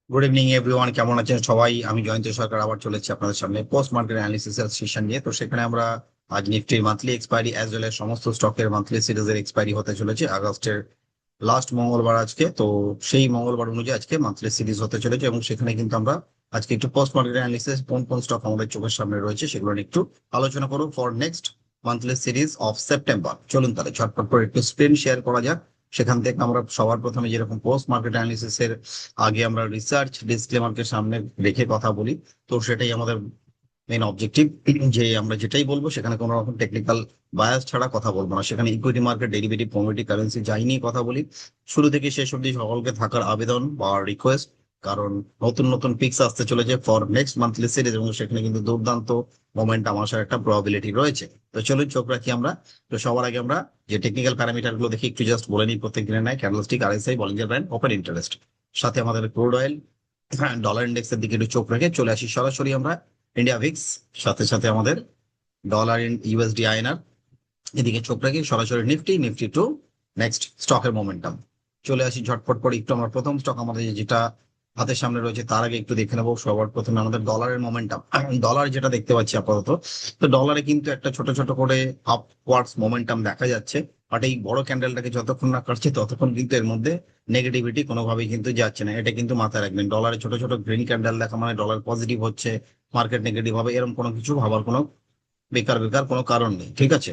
Good evening everyone, কেমন আছেন সবাই? আমি জয়ন্ত সরকার আবার চলেছি আপনাদের সামনে পোস্ট মার্কেট অ্যানালিসিস এর সেশন নিয়ে। তো সেখানে আমরা আজ নিফটির মান্থলি এক্সপায়ারি অ্যাজ ওয়েল এর সমস্ত স্টকের মান্থলি সিরিজের এক্সপায়ারি হতে চলেছে আগস্টের লাস্ট মঙ্গলবার আজকে। তো সেই মঙ্গলবার অনুযায়ী আজকে মান্থলি সিরিজ হতে চলেছে এবং সেখানে কিন্তু আমরা আজকে একটু পোস্ট মার্কেট অ্যানালিসিস কোন কোন স্টক আমাদের চোখের সামনে রয়েছে সেগুলো নিয়ে একটু আলোচনা করব for next monthly series of September. চলুন তাহলে ঝটপট করে একটু স্ক্রিন শেয়ার করা যাক। সেখান থেকে আমরা সবার প্রথমে যেরকম পোস্ট মার্কেট অ্যানালিসিস এর আগে আমরা রিসার্চ ডিসক্লেমারকে সামনে রেখে কথা বলি, তো সেটাই আমাদের মেইন অবজেক্টিভ, যে আমরা যেটাই বলবো সেখানে কোনো রকম টেকনিক্যাল বায়াস ছাড়া কথা বলবো না। সেখানে equity market, derivative, commodity, currency যাই নিয়ে কথা বলি। শুরু থেকে শেষ অব্দি সকলকে থাকার আবেদন বা রিকোয়েস্ট, কারণ নতুন নতুন পিক্স আসতে চলেছে ফর নেক্সট মান্থলি সিরিজ এবং সেখানে কিন্তু দুর্দান্ত মোমেন্টাম আসার একটা প্রবাবিলিটি রয়েছে। তো চলুন চোখ রাখি আমরা। তো সবার আগে আমরা যে টেকনিক্যাল প্যারামিটার গুলো দেখি একটু জাস্ট বলে নিই প্রত্যেক দিনের ন্যায়। Candlestick, RSI, Bollinger band, open interest, সাথে আমাদের ক্রুড অয়েল, ডলার ইন্ডেক্সের দিকে একটু চোখ রেখে চলে আসি সরাসরি আমরা ইন্ডিয়া ভিক্স, সাথে সাথে আমাদের ডলার ইন ইউএসডি আইএনআর, এদিকে চোখ রাখি সরাসরি নিফটি, নিফটি টু নেক্সট স্টকের মোমেন্টাম। চলে আসি ঝটপট করে একটু আমরা প্রথম স্টক আমাদের যেটা হাতের সামনে রয়েছে তার আগে একটু দেখে নেবো সবার প্রথমে আমাদের ডলারের মোমেন্টাম। ডলার যেটা দেখতে পাচ্ছি আপাতত, তো ডলারে কিন্তু একটা ছোট ছোট করে আপওয়ার্ডস মোমেন্টাম দেখা যাচ্ছে। বাট এই বড় ক্যান্ডেলটাকে যতক্ষণ না কাটছে ততক্ষণ কিন্তু এর মধ্যে নেগেটিভিটি কোনোভাবেই কিন্তু যাচ্ছে না। এটা কিন্তু মাথায় রাখবেন, ডলারে ছোট ছোট গ্রিন ক্যান্ডেল দেখা মানে ডলার পজিটিভ হচ্ছে, মার্কেট নেগেটিভ হবে এরকম কোনো কিছু ভাবার কোনো বেকার বেকার কোনো কারণ নেই, ঠিক আছে।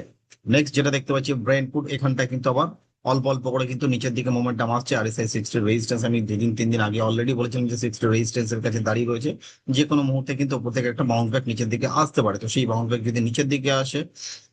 নেক্সট যেটা দেখতে পাচ্ছি ব্রেন্টফুড, এখানটা কিন্তু আবার অল্প অল্প করে কিন্তু নিচের দিকে মোমেন্টাম আসছে। RSI 60 রেজিস্ট্যান্স, আমি 2 দিন 3 দিন আগে অলরেডি বলেছিলাম যে 60 রেজিস্ট্যান্স এর কাছে দাঁড়িয়ে রয়েছে। যে কোনো মুহূর্তে কিন্তু উপর থেকে একটা বাউন্স ব্যাক নিচের দিকে আসতে পারে। তো সেই বাউন্স ব্যাক যদি নিচের দিকে আসে,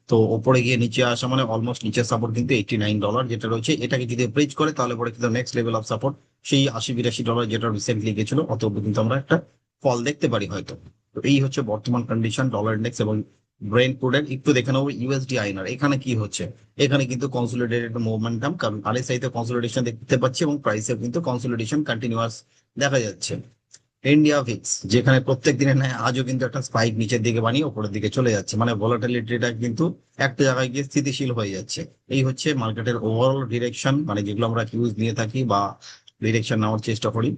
তো ওপরে গিয়ে নিচে আসা মানে অলমোস্ট নিচের সাপোর্ট কিন্তু $89 যেটা রয়েছে, এটাকে যদি ব্রিজ করে তাহলে পরে কিন্তু নেক্সট লেভেল অফ সাপোর্ট সেই $80-82 যেটা রিসেন্টলি গেছিল অত অব্দি কিন্তু আমরা একটা ফল দেখতে পারি হয়তো। তো এই হচ্ছে বর্তমান কন্ডিশন ডলার ইন্ডেক্স এবং ব্রেন্ট ক্রুডের। একটু দেখে নেবো ইউএসডি আইএনআর, এখানে কি হচ্ছে। এখানে কিন্তু কনসোলিডেটেড মোমেন্টাম, কারণ আরএসআই তে কনসোলিডেশন দেখতে পাচ্ছি এবং প্রাইসে কিন্তু কনসোলিডেশন কন্টিনিউয়াস দেখা যাচ্ছে। ইন্ডিয়া ভিক্স যেখানে প্রত্যেক দিনের ন্যায় আজও কিন্তু একটা স্পাইক নিচের দিকে বানিয়ে উপরের দিকে চলে যাচ্ছে, মানে ভলাটিলিটিটা কিন্তু একটা জায়গায় গিয়ে স্থিতিশীল হয়ে যাচ্ছে। এই হচ্ছে মার্কেটের ওভারঅল ডিরেকশন, মানে যেগুলো আমরা কিউজ নিয়ে থাকি বা ডিরেকশন নেওয়ার চেষ্টা করি।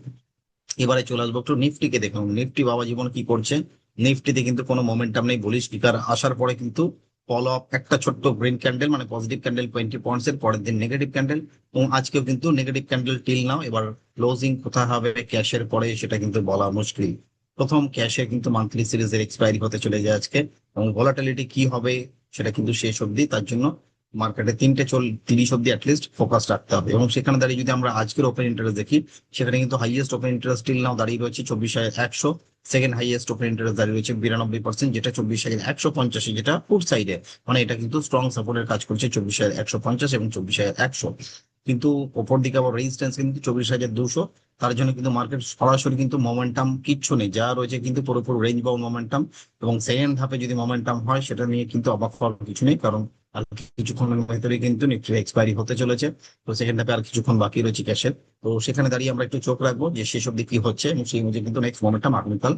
এবারে চলে আসবো একটু নিফটিকে দেখুন। নিফটি বাবা জীবন কি করছে। নিফটিতে কিন্তু কোনো মোমেন্টাম নেই, বুলিশ স্পিকার আসার পরে কিন্তু ফলো আপ একটা ছোট্ট গ্রিন ক্যান্ডেল মানে পজিটিভ ক্যান্ডেল 20 পয়েন্টস এর, পরের দিন নেগেটিভ ক্যান্ডেল এবং আজকেও কিন্তু নেগেটিভ ক্যান্ডেল টিল নাও। এবার ক্লোজিং কোথায় হবে ক্যাশের পরে সেটা কিন্তু বলা মুশকিল। প্রথম ক্যাশে কিন্তু মান্থলি সিরিজের এক্সপায়ারি হতে চলে যায় আজকে এবং ভলাটিলিটি কি হবে সেটা কিন্তু শেষ অবধি, তার জন্য মার্কেটে 3:30 অব্দি অ্যাটলিস্ট ফোকাস রাখতে হবে। এবং সেখানে দাঁড়িয়ে যদি আমরা আজকের ওপেন ইন্টারেস্ট দেখি, সেখানে কিন্তু highest open interest till now দাঁড়িয়ে রয়েছে 24,100। সেকেন্ড হাইয়েস্ট ওপেন ইন্টারেস্ট দাঁড়িয়ে রয়েছে 92%, যেটা 24,150, যেটা ফুড সাইডে, মানে এটা কিন্তু স্ট্রং সাপোর্টের কাজ করছে 24,150 এবং 24,100। কিন্তু ওপর দিকে আবার রেজিস্ট্যান্স কিন্তু 24,200। তার জন্য কিন্তু মার্কেট সরাসরি কিন্তু মোমেন্টাম কিচ্ছু নেই, যা রয়েছে কিন্তু পুরোপুরি রেঞ্জ বাউন্ড মোমেন্টাম। এবং সেকেন্ড ধাপে যদি মোমেন্টাম হয় সেটা নিয়ে কিন্তু অবাক হওয়ার কিছু নেই, কারণ আর কিছুক্ষণের ভেতরে কিন্তু নিফটির এক্সপায়ারি হতে চলেছে। তো সেকেন্ড ধাপে আর কিছুক্ষণ বাকি রয়েছে ক্যাশের। তো সেখানে দাঁড়িয়ে আমরা একটু চোখ রাখবো যে শেষ অব্দি কি হচ্ছে এবং সেই অনুযায়ী কিন্তু নেক্সট মোমেন্টাম আগামীকাল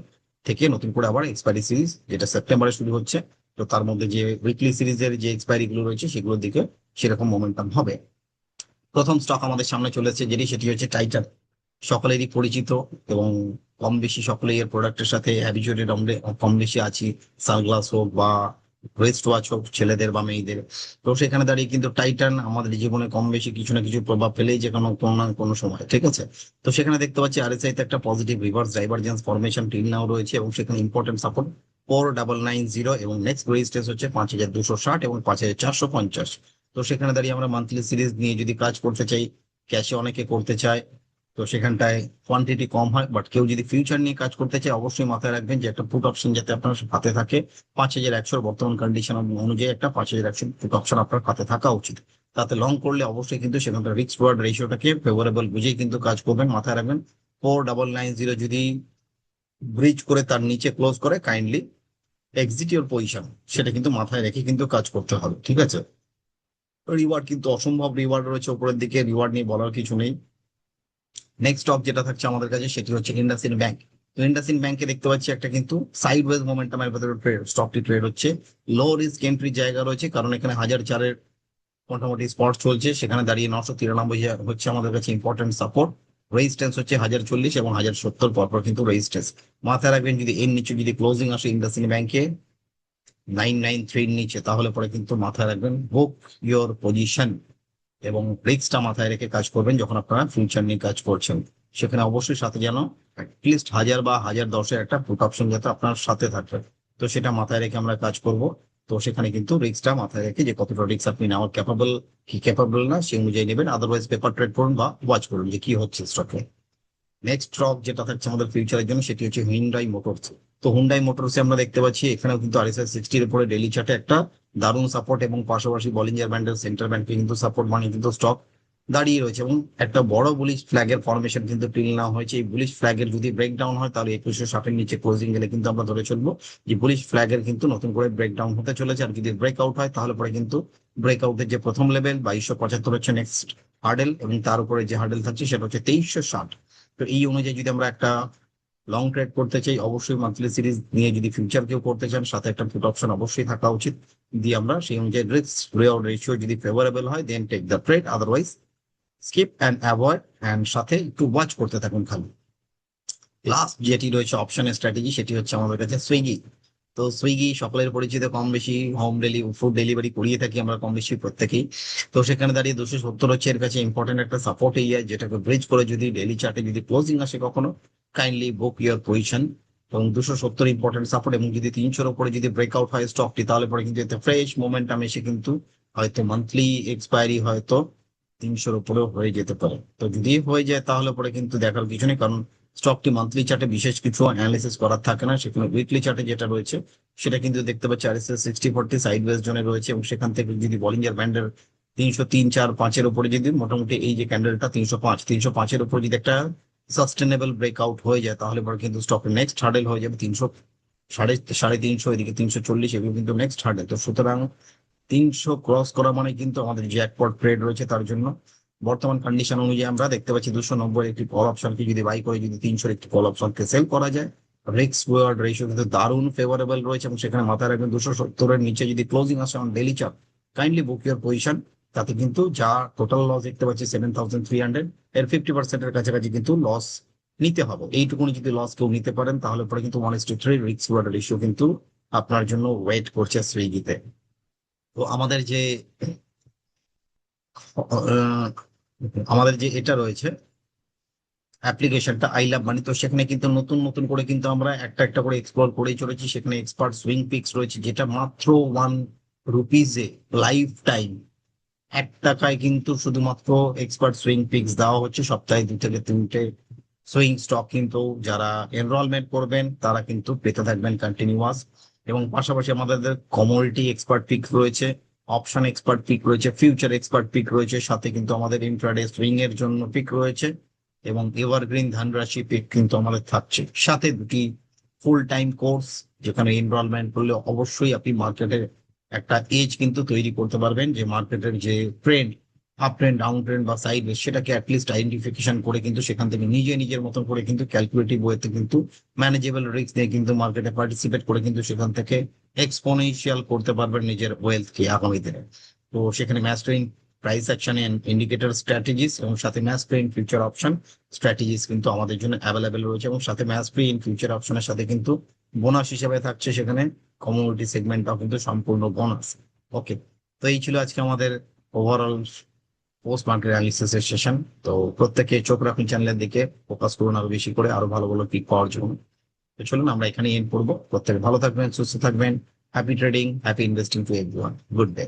থেকে নতুন করে আবার এক্সপায়ারি সিরিজ যেটা সেপ্টেম্বরে শুরু হচ্ছে, তো তার মধ্যে যে উইকলি সিরিজের যে এক্সপায়ারি গুলো রয়েছে সেগুলোর দিকে সেরকম মোমেন্টাম হবে। প্রথম স্টক আমাদের সামনে চলেছে সেটি হচ্ছে টাইটান। সকলেরই পরিচিত এবং কম বেশি সকলেই এর প্রোডাক্টের সাথে হ্যাবিচুয়েটেড, আমরা কম বেশি আছি। সানগ্লাস হোক বা রেস্ট ওয়াচ হোক ছেলেদের বা মেয়েদের, তো সেখানে দাঁড়িয়ে কিন্তু টাইটান আমাদের জীবনে কম বেশি কিছু না কিছু প্রভাব ফেলেই যে কোনো না কোনো সময়, ঠিক আছে। তো সেখানে দেখতে পাচ্ছি আরএসআই তে একটা positive reverse divergence formation till now রয়েছে এবং সেখানে ইম্পর্টেন্ট সাপোর্ট 4990 এবং নেক্সট রেজিস্ট্যান্স হচ্ছে 5,260 এবং 5,450। তো সেখানে দাঁড়িয়ে আমরা মান্থলি সিরিজ নিয়ে যদি কাজ করতে চাই, ক্যাশে অনেকে করতে চায়, তো সেখানটায় কোয়ান্টিটি কম হয়। বাট কেউ যদি ফিউচার নিয়ে কাজ করতে চায় অবশ্যই মাথায় রাখবেন যে একটা পুট অপশন যাতে আপনার হাতে থাকে। 5,100 বর্তমান কন্ডিশন অনুযায়ী একটা 5,100 পুট অপশন আপনার হাতে থাকা উচিত। তাতে লং করলে অবশ্যই কিন্তু সেখানকার রিস্ক রিওয়ার্ড রেশিওটাকে ফেভারেবল বুঝেই কিন্তু কাজ করবেন, মাথায় রাখবেন। 4990 যদি ব্রিজ করে তার নিচে ক্লোজ করে কাইন্ডলি এক্সিট ইউর পজিশন, সেটা কিন্তু মাথায় রেখে কিন্তু কাজ করতে হবে, ঠিক আছে। রিওয়ার্ড কিন্তু অসম্ভব রিওয়ার্ড রয়েছে উপরের দিকে, রিওয়ার্ড নিয়ে বলার কিছু নেই। নেক্সট স্টক যেটা থাকছে আমাদের কাছে সেটি হচ্ছে ইন্ডাসইন্ড ব্যাংক। তো ইন্ডাসইন্ড ব্যাংকে দেখতে পাচ্ছি একটা কিন্তু সাইড ওয়েজ মোমেন্টামের ভেতরে স্টকটি ট্রেড হচ্ছে। লো রিস্ক এন্ট্রির জায়গা রয়েছে, কারণ এখানে 1,004-এর মোটামুটি স্পট চলছে। সেখানে দাঁড়িয়ে 993 হচ্ছে আমাদের কাছে ইম্পর্টেন্ট সাপোর্ট। রেজিস্ট্যান্স হচ্ছে 1040 এবং 1070 পরপর কিন্তু রেজিস্ট্যান্স। মাথায় রাখবেন যদি এর নিচে যদি ক্লোজিং আসে ইন্ডাসইন্ড ব্যাংকে 993 নিচে, তাহলে পরে কিন্তু মাথায় রাখবেন বুক ইয়োর পজিশন এবং রিস্কটা মাথায় রেখে কাজ করবেন। যখন আপনারা ফিউচার নিয়ে কাজ করছেন সেখানে অবশ্যই সাথে যেন অ্যাটলিস্ট 1000 বা 1010-এর একটা পুট অপশন যাতে আপনার সাথে থাকে, তো সেটা মাথায় রেখে আমরা কাজ করব। তো সেখানে কিন্তু রিস্কটা মাথায় রেখে যে কতটা রিস্ক আপনি নেওয়ার ক্যাপাবল কি ক্যাপাবল না সেই অনুযায়ী নেবেন, আদারওয়াইজ পেপার ট্রেড করুন বা ওয়াচ করুন যে কি হচ্ছে স্টকে। নেক্সট স্টক যেটা থাকছে আমাদের ফিউচারের জন্য সেটি হচ্ছে হুন্ডাই মোটরস। তো হুন্ডাই মোটরসে আমরা দেখতে পাচ্ছি এখানেও কিন্তু RSI 60-র উপরে ডেইলি চার্টে একটা দারুণ সাপোর্ট এবং পাশাপাশি বলিঞ্জার ব্যান্ডের সেন্টার ব্যান্ডকে কিন্তু সাপোর্ট মানে কিন্তু স্টক দাঁড়িয়ে রয়েছে এবং একটা বড় বুলিশ ফ্ল্যাগের ফরমেশন কিন্তু টিল নেওয়া হয়েছে। এই বুলিশ ফ্ল্যাগের যদি ব্রেকডাউন হয় তাহলে 2160-এর নিচে ক্লোজিং গেলে কিন্তু আমরা ধরে চলবো যে বুলিশ ফ্ল্যাগের কিন্তু নতুন করে ব্রেকডাউন হতে চলেছে। আর যদি ব্রেকআউট হয় তাহলে পরে কিন্তু ব্রেকআউটের যে প্রথম লেভেল 2275 হচ্ছে নেক্সট হার্ডেল এবং তার উপরে যে হার্ডেল থাকছে সেটা হচ্ছে 2360। তো এই অনুযায়ী যদি আমরা একটা লং ট্রেড করতে চাই অবশ্যই মান্থলি সিরিজ নিয়ে যদি ফিউচার কেউ করতে চান সাথে একটা পুট অপশন অবশ্যই থাকা উচিত। দিয়ে আমরা সেই অনুযায়ী রিস্ক রিওয়ার্ড রেশিও যদি ফেভারেবল হয় then take the trade, otherwise skip and avoid and সাথে একটু ওয়াচ করতে থাকুন খালি। লাস্ট যেটি রয়েছে অপশন স্ট্র্যাটেজি সেটি হচ্ছে আমাদের কাছে সুইগি। তো সুইগি সকলের পরিচিত, কম বেশি ফুড ডেলিভারি করিয়ে থাকি আমরা কম বেশি প্রত্যেকেই। তো সেখানে দাঁড়িয়ে 270 হচ্ছে এর কাছে ইম্পর্টেন্ট একটা সাপোর্ট এরিয়া, যেটাকে ব্রিজ করে যদি ডেইলি চার্টে যদি ক্লোজিং আসে কখনো কাইন্ডলি বুক ইউর পজিশন। এবং 270 ইম্পর্টেন্ট সাপোর্ট এবং যদি 300-র উপরে যদি ব্রেকআউট হয় স্টকটি তাহলে পরে কিন্তু এতে ফ্রেশ মোমেন্টাম এসে কিন্তু হয়তো মান্থলি এক্সপায়ারি হয়তো 300-র উপরেও হয়ে যেতে পারে। তো যদি হয়ে যায় তাহলে পরে কিন্তু দেখার কিছু নেই, কারণ স্টকটি মান্থলি চার্টে বিশেষ কিছু অ্যানালিসিস করার থাকে না। সেখানে উইকলি চার্টে যেটা রয়েছে সেটা কিন্তু দেখতে পাচ্ছি RSI 60-40 সাইডওয়েজ জোনে রয়েছে এবং সেখান থেকে যদি বলিঞ্জার ব্যান্ডের 303-4-5-এর উপরে যদি মোটামুটি এই যে ক্যান্ডেলটা 305-305-এর উপর যদি একটা সাস্টেনেবল ব্রেকআউট হয়ে যায় তাহলে পরে কিন্তু স্টকের নেক্সট হার্ডেল হয়ে যাবে 300, সাড়ে 300, এদিকে 340, এগুলো কিন্তু নেক্সট হার্ডেল। তো সুতরাং 300 ক্রস করা মানে কিন্তু আমাদের যে একপট ট্রেড রয়েছে তার জন্য বর্তমান কন্ডিশন অনুযায়ী আমরা দেখতে পাচ্ছি 290 একটি কল অপশনকে যদি বাই করে যদি 300 একটি কল অপশনকে সেল করা যায় রিস্ক রিওয়ার্ড রেশিও কিন্তু দারুণ ফেভারেবল রয়েছে এবং সেখানে মাথায় রাখবেন 270-এর নিচে যদি ক্লোজিং আসে on daily chart kindly book your position. তাতে কিন্তু যা টোটাল লস দেখতে পাচ্ছি 7300, এর 50%-এর কাছাকাছি কিন্তু লস নিতে হবে। এইটুকুনি যদি লস কেউ নিতে পারেন তাহলে পরে কিন্তু 1:3 রিস্ক রিওয়ার্ড রেশিও কিন্তু আপনার জন্য ওয়েট করছে সুইগিতে। তো আহ, আমাদের যে এটা রয়েছে অ্যাপ্লিকেশনটা আই লাভ মানি, তো সেখানে কিন্তু নতুন নতুন করে কিন্তু আমরা একটা একটা করে এক্সপ্লোর করেই চলেছি। সেখানে এক্সপার্ট সুইং পিক্স রয়েছে যেটা মাত্র 1 রুপিজে লাইফ টাইম 1 টাকায় কিন্তু শুধুমাত্র এক্সপার্ট সুইং পিক্স দেওয়া হচ্ছে। সপ্তাহে 2 থেকে 3টে সুইং স্টক কিন্তু যারা এনরোলমেন্ট করবেন তারা কিন্তু পেতে থাকবেন কন্টিনিউয়াস। এবং পাশাপাশি আমাদের কমোডিটি এক্সপার্ট পিক রয়েছে, অপশন এক্সপার্ট পিক রয়েছে, ফিউচার এক্সপার্ট পিক রয়েছে, সাথে কিন্তু আমাদের ইন্ট্রাডে সুইং এর জন্য পিক রয়েছে এবং এভারগ্রিন ধনরাশি পিক কিন্তু আমাদের থাকছে। সাথে দুটি ফুল টাইম কোর্স যেখানে এনরোলমেন্ট করলে অবশ্যই আপনি মার্কেটের একটা এজ কিন্তু তৈরি করতে পারবেন, যে মার্কেটের যে trend up trend down trend বা সাইড সেটাকে অ্যাটলিস্ট আইডেন্টিফিকেশন করে কিন্তু সেখান থেকে নিজে নিজের মতন করে কিন্তু ক্যালকুলেটিভ ওয়েতে কিন্তু ম্যানেজেবল রিস্ক নিয়ে কিন্তু মার্কেটে পার্টিসিপেট করে কিন্তু সেখান থেকে এক্সপোনেনশিয়াল করতে পারবেন নিজের ওয়েলথকে আগামী দিনে। তো সেখানে mastering price action and indicator strategies এবং সাথে ম্যাস্টারিং ফিউচার অপশন স্ট্র্যাটেজিস কিন্তু আমাদের জন্য অ্যাভেলেবেল রয়েছে এবং সাথে ম্যাস্টারিং ফিউচার অপশনের সাথে কিন্তু বোনাস হিসেবে থাকছে সেখানে কমিউনিটি সেগমেন্টটাও কিন্তু সম্পূর্ণ বোনাস। ওকে, তো এই ছিল আজকে আমাদের ওভারঅল পোস্ট মার্কেট অ্যানালিসিসের সেশন। তো প্রত্যেকে চোখ রাখুন চ্যানেলের দিকে, ফোকাস করুন আরো বেশি করে আরো ভালো ভালো পিক পাওয়ার জন্য। তো চলুন আমরা এখানে এন্ড করবো। প্রত্যেকে ভালো থাকবেন, সুস্থ থাকবেন। Happy trading, happy investing to everyone. Good day.